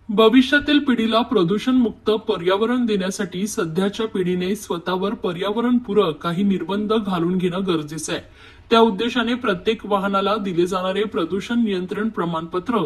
भविष्यातील पिढीला प्रदूषणमुक्त पर्यावरण देण्यासाठी सध्याच्या पिढीने स्वतःवर पर्यावरणपूरक काही निर्बंध घालून घेणं गरजेचं आहे। त्या उद्देशाने प्रत्येक वाहनाला दिले जाणारे प्रदूषण नियंत्रण प्रमाणपत्र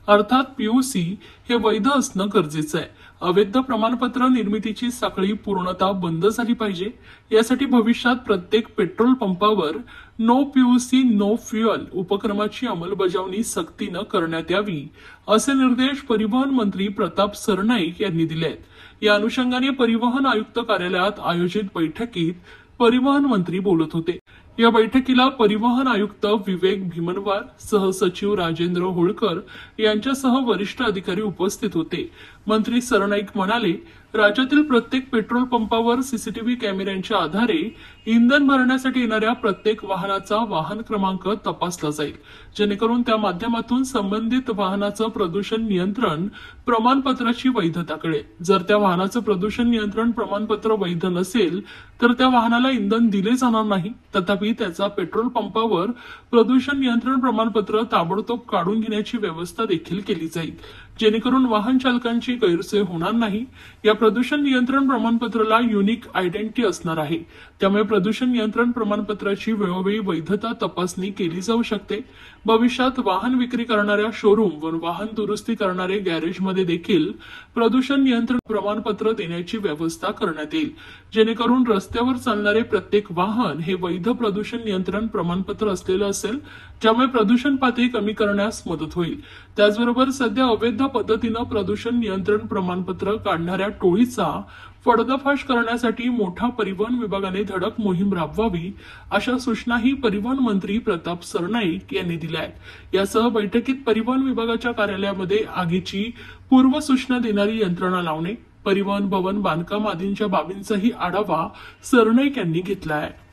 अर्थात पीयूसी हे वैध असणं गरजेचं आहे। अवैध प्रमाणपत्र निर्मितीची साखळी पूर्णतः बंद झाली पाहिजे। यासाठी भविष्यात प्रत्येक पेट्रोल पंपावर नो पीयूसी नो फ्युएल उपक्रमाची अंमलबजावणी सक्तीनं करण्यात यावी, असे निर्देश परिवहन मंत्री प्रताप सरनाईक यांनी दिले आहेत। या अनुषंगाने परिवहन आयुक्त कार्यालयात आयोजित बैठकीत परिवहन मंत्री बोलत होते। या बैठकीला परिवहन आयुक्त विवेक भीमनवार, सहसचिव राजेंद्र होळकर यांच्यासह वरिष्ठ अधिकारी उपस्थित होते। मंत्री सरनाईक म्हणाले, राज्यातील प्रत्येक पेट्रोल पंपावर सीसीटीव्ही कॅमेऱ्यांच्या आधारे इंधन भरण्यासाठी येणाऱ्या प्रत्येक वाहनाचा वाहन क्रमांक तपासला जाईल, जेणेकरून त्या माध्यमातून संबंधित वाहनाचं प्रदूषण नियंत्रण प्रमाणपत्राची वैधता कळेल। जर त्या वाहनाचं प्रदूषण नियंत्रण प्रमाणपत्र वैध नसेल तर त्या वाहनाला इंधन दिले जाणार नाही। तथापि त्याचा पेट्रोल पंपावर प्रदूषण नियंत्रण प्रमाणपत्र ताबडतोब काढून घेण्याची व्यवस्था देखील केली जाईल, जेणेकरून वाहन चालकांची गैरसोय होणार नाही। या प्रदूषण नियंत्रण प्रमाणपत्राला युनिक आयडेंटिटी असणार आहे, त्यामुळे प्रदूषण नियंत्रण प्रमाणपत्राची वेळोवेळी वैधता तपासणी केली जाऊ शकते। भविष्यात वाहन विक्री करणाऱ्या शोरूम व वाहन दुरुस्ती करणारे गॅरेजमध्ये देखील प्रदूषण नियंत्रण प्रमाणपत्र देण्याची व्यवस्था करण्यात येईल, जेणेकरून रस्त्यावर चालणारे प्रत्येक वाहन हे वैध प्रदूषण नियंत्रण प्रमाणपत्र असलेलं असेल, ज्यामुळे प्रदूषण पातळी कमी करण्यास मदत होईल। त्याचबरोबर सध्या अवैध पद्धतीनं प्रदूषण नियंत्रण प्रमाणपत्र काढणाऱ्या टोळीचा पर्दाफाश करण्यासाठी मोठा परिवहन विभागाने धडक मोहीम राबवावी, अशा सूचनाही परिवहन मंत्री प्रताप सरनाईक यांनी दिल्या आहेत। यासह बैठकीत परिवहन विभागाच्या कार्यालयामध्ये आगीची पूर्व सूचना देणारी यंत्रणा लावणे, परिवहन भवन बांधकाम आदींच्या बाबींचाही आढावा सरनाईक यांनी घेतला आहे।